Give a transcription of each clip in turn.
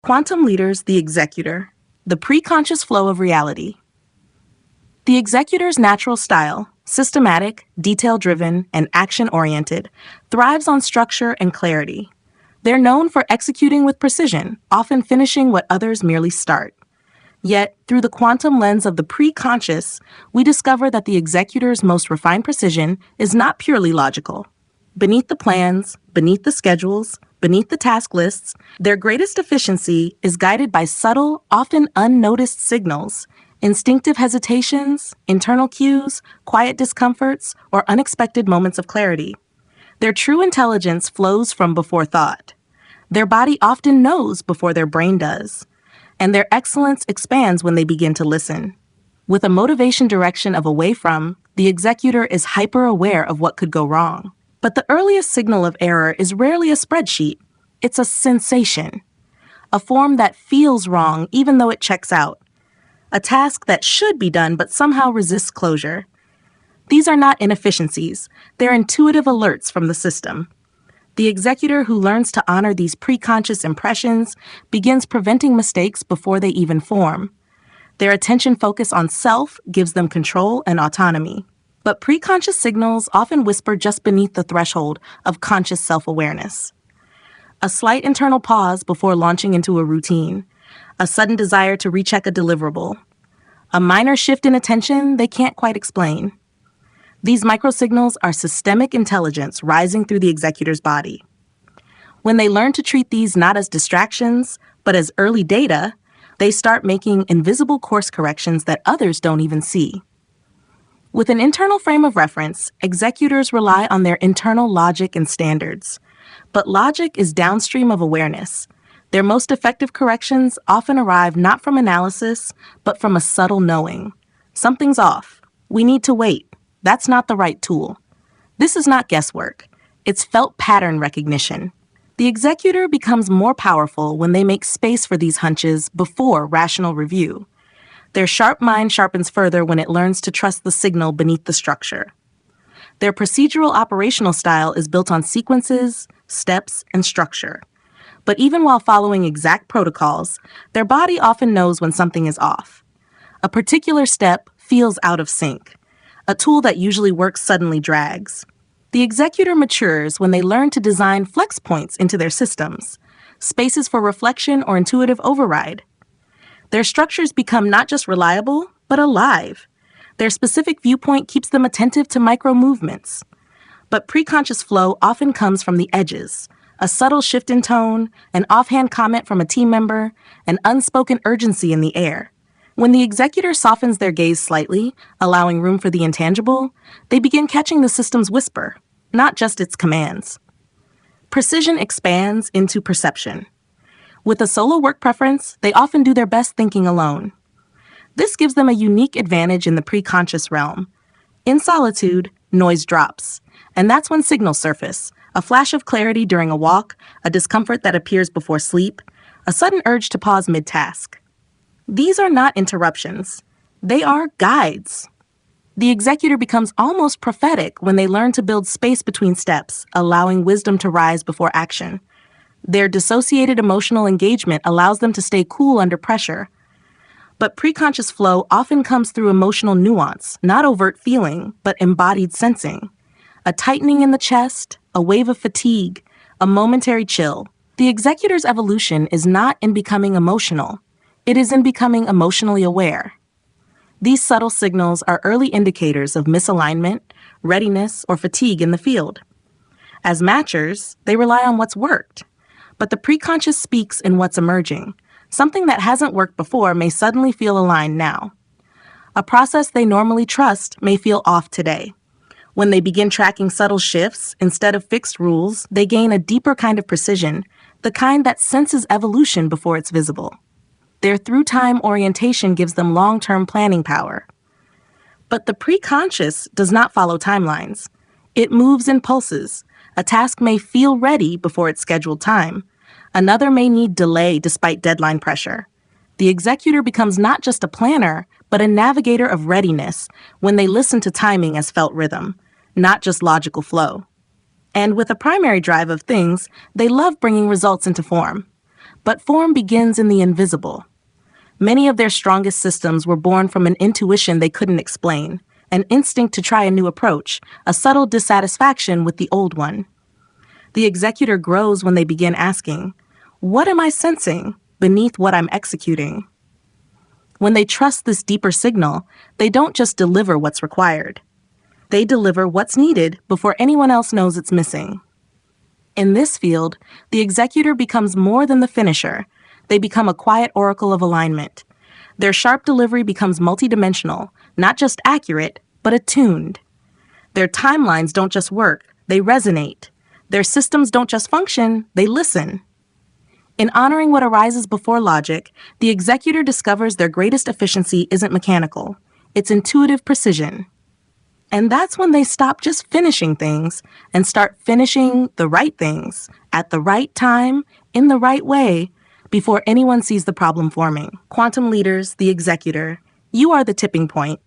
Quantum leaders, the executor, the preconscious flow of reality. The executor's natural style, systematic, detail-driven, and action-oriented, thrives on structure and clarity. They're known for executing with precision, often finishing what others merely start. Yet, through the quantum lens of the preconscious, we discover that the executor's most refined precision is not purely logical. Beneath the plans, beneath the schedules, beneath the task lists, their greatest efficiency is guided by subtle, often unnoticed signals, instinctive hesitations, internal cues, quiet discomforts, or unexpected moments of clarity. Their true intelligence flows from before thought. Their body often knows before their brain does, and their excellence expands when they begin to listen. With a motivation direction of away from, the executor is hyper-aware of what could go wrong. But the earliest signal of error is rarely a spreadsheet. It's a sensation, a form that feels wrong even though it checks out, a task that should be done but somehow resists closure. These are not inefficiencies, they're intuitive alerts from the system. The executor who learns to honor these preconscious impressions begins preventing mistakes before they even form. Their attention focus on self gives them control and autonomy. But preconscious signals often whisper just beneath the threshold of conscious self-awareness. A slight internal pause before launching into a routine, a sudden desire to recheck a deliverable, a minor shift in attention they can't quite explain. These microsignals are systemic intelligence rising through the executor's body. When they learn to treat these not as distractions, but as early data, they start making invisible course corrections that others don't even see. With an internal frame of reference, executors rely on their internal logic and standards. But logic is downstream of awareness. Their most effective corrections often arrive not from analysis, but from a subtle knowing. Something's off. We need to wait. That's not the right tool. This is not guesswork. It's felt pattern recognition. The executor becomes more powerful when they make space for these hunches before rational review. Their sharp mind sharpens further when it learns to trust the signal beneath the structure. Their procedural operational style is built on sequences, steps, and structure. But even while following exact protocols, their body often knows when something is off. A particular step feels out of sync. A tool that usually works suddenly drags. The executor matures when they learn to design flex points into their systems, spaces for reflection or intuitive override. Their structures become not just reliable, but alive. Their specific viewpoint keeps them attentive to micro movements. But preconscious flow often comes from the edges, a subtle shift in tone, an offhand comment from a team member, an unspoken urgency in the air. When the executor softens their gaze slightly, allowing room for the intangible, they begin catching the system's whisper, not just its commands. Precision expands into perception. With a solo work preference, they often do their best thinking alone. This gives them a unique advantage in the preconscious realm. In solitude, noise drops, and that's when signals surface, a flash of clarity during a walk, a discomfort that appears before sleep, a sudden urge to pause mid-task. These are not interruptions. They are guides. The executor becomes almost prophetic when they learn to build space between steps, allowing wisdom to rise before action. Their dissociated emotional engagement allows them to stay cool under pressure. But preconscious flow often comes through emotional nuance, not overt feeling, but embodied sensing. A tightening in the chest, a wave of fatigue, a momentary chill. The executor's evolution is not in becoming emotional. It is in becoming emotionally aware. These subtle signals are early indicators of misalignment, readiness, or fatigue in the field. As matchers, they rely on what's worked. But the preconscious speaks in what's emerging. Something that hasn't worked before may suddenly feel aligned now. A process they normally trust may feel off today. When they begin tracking subtle shifts, instead of fixed rules, they gain a deeper kind of precision, the kind that senses evolution before it's visible. Their through-time orientation gives them long-term planning power. But the preconscious does not follow timelines. It moves in pulses. A task may feel ready before its scheduled time. Another may need delay despite deadline pressure. The executor becomes not just a planner, but a navigator of readiness when they listen to timing as felt rhythm, not just logical flow. And with a primary drive of things, they love bringing results into form. But form begins in the invisible. Many of their strongest systems were born from an intuition they couldn't explain, an instinct to try a new approach, a subtle dissatisfaction with the old one. The executor grows when they begin asking, "What am I sensing beneath what I'm executing?" When they trust this deeper signal, they don't just deliver what's required. They deliver what's needed before anyone else knows it's missing. In this field, the executor becomes more than the finisher. They become a quiet oracle of alignment. Their sharp delivery becomes multidimensional, not just accurate, but attuned. Their timelines don't just work, they resonate. Their systems don't just function, they listen. In honoring what arises before logic, the executor discovers their greatest efficiency isn't mechanical, it's intuitive precision. And that's when they stop just finishing things and start finishing the right things at the right time, in the right way, before anyone sees the problem forming. Quantum leaders, the executor, you are the tipping point.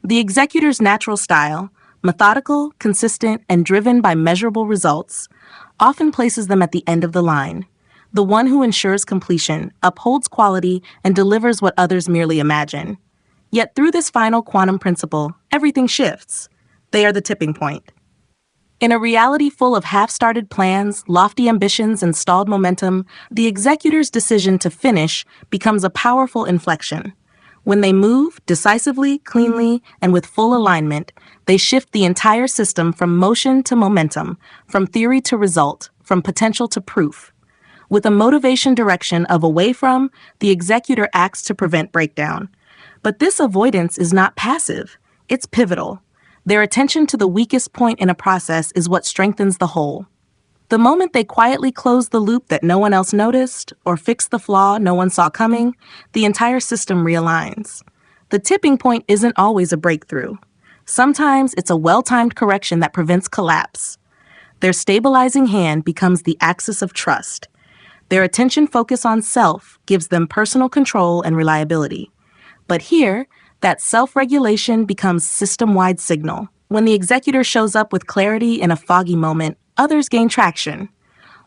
The executor's natural style, methodical, consistent, and driven by measurable results, often places them at the end of the line. The one who ensures completion, upholds quality, and delivers what others merely imagine. Yet through this final quantum principle, everything shifts. They are the tipping point. In a reality full of half-started plans, lofty ambitions, and stalled momentum, the executor's decision to finish becomes a powerful inflection. When they move, decisively, cleanly, and with full alignment, they shift the entire system from motion to momentum, from theory to result, from potential to proof. With a motivation direction of away from, the executor acts to prevent breakdown. But this avoidance is not passive, it's pivotal. Their attention to the weakest point in a process is what strengthens the whole. The moment they quietly close the loop that no one else noticed, or fix the flaw no one saw coming, the entire system realigns. The tipping point isn't always a breakthrough. Sometimes it's a well-timed correction that prevents collapse. Their stabilizing hand becomes the axis of trust. Their attention focus on self gives them personal control and reliability. But here, that self-regulation becomes system-wide signal. When the executor shows up with clarity in a foggy moment, others gain traction.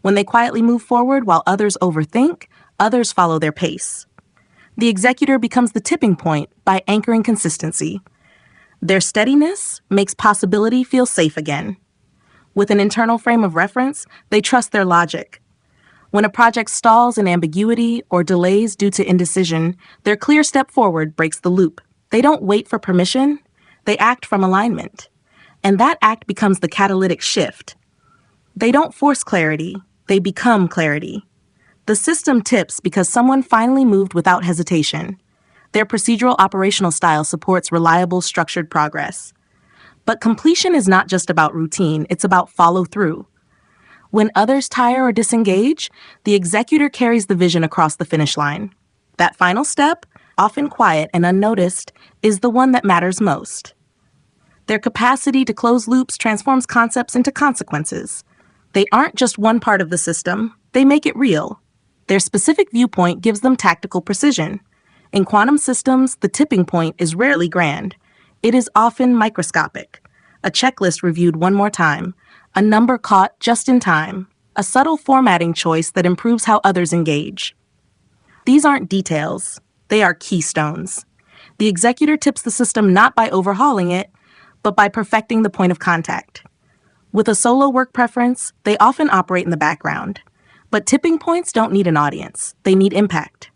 When they quietly move forward while others overthink, others follow their pace. The executor becomes the tipping point by anchoring consistency. Their steadiness makes possibility feel safe again. With an internal frame of reference, they trust their logic. When a project stalls in ambiguity or delays due to indecision, their clear step forward breaks the loop. They don't wait for permission, they act from alignment. And that act becomes the catalytic shift. They don't force clarity, they become clarity. The system tips because someone finally moved without hesitation. Their procedural operational style supports reliable, structured progress. But completion is not just about routine, it's about follow-through. When others tire or disengage, the executor carries the vision across the finish line. That final step, often quiet and unnoticed, is the one that matters most. Their capacity to close loops transforms concepts into consequences. They aren't just one part of the system, they make it real. Their specific viewpoint gives them tactical precision. In quantum systems, the tipping point is rarely grand. It is often microscopic. A checklist reviewed one more time, a number caught just in time, a subtle formatting choice that improves how others engage. These aren't details, they are keystones. The executor tips the system not by overhauling it, but by perfecting the point of contact. With a solo work preference, they often operate in the background. But tipping points don't need an audience, they need impact.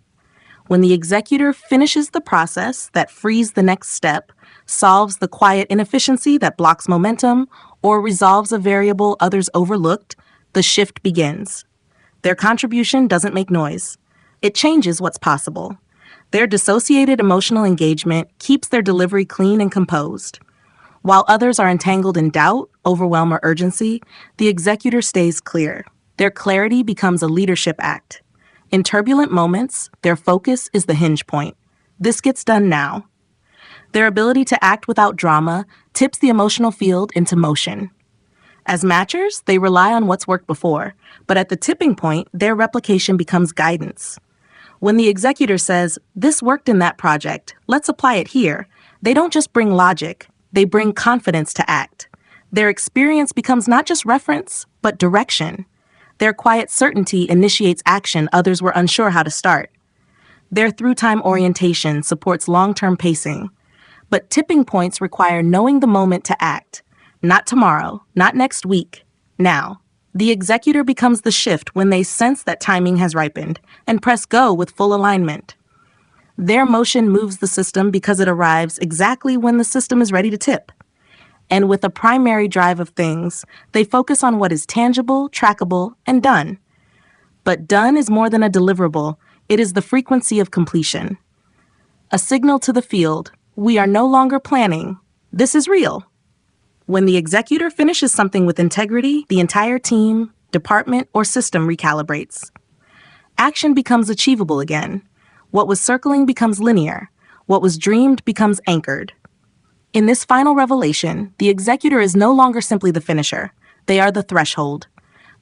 When the executor finishes the process that frees the next step, solves the quiet inefficiency that blocks momentum, or resolves a variable others overlooked, the shift begins. Their contribution doesn't make noise. It changes what's possible. Their dissociated emotional engagement keeps their delivery clean and composed. While others are entangled in doubt, overwhelm, or urgency, the executor stays clear. Their clarity becomes a leadership act. In turbulent moments, their focus is the hinge point. This gets done now. Their ability to act without drama tips the emotional field into motion. As matchers, they rely on what's worked before, but at the tipping point, their replication becomes guidance. When the executor says, "This worked in that project, let's apply it here," they don't just bring logic, they bring confidence to act. Their experience becomes not just reference, but direction. Their quiet certainty initiates action others were unsure how to start. Their through-time orientation supports long-term pacing. But tipping points require knowing the moment to act. Not tomorrow, not next week, now. The executor becomes the shift when they sense that timing has ripened and press go with full alignment. Their motion moves the system because it arrives exactly when the system is ready to tip. And with a primary drive of things, they focus on what is tangible, trackable, and done. But done is more than a deliverable, it is the frequency of completion. A signal to the field, we are no longer planning, this is real. When the executor finishes something with integrity, the entire team, department, or system recalibrates. Action becomes achievable again. What was circling becomes linear. What was dreamed becomes anchored. In this final revelation, the executor is no longer simply the finisher. They are the threshold,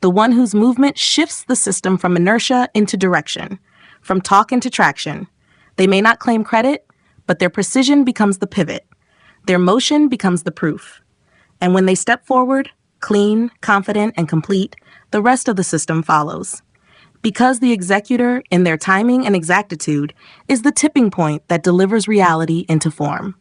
the one whose movement shifts the system from inertia into direction, from talk into traction. They may not claim credit, but their precision becomes the pivot. Their motion becomes the proof. And when they step forward, clean, confident, and complete, the rest of the system follows. Because the executor, in their timing and exactitude, is the tipping point that delivers reality into form.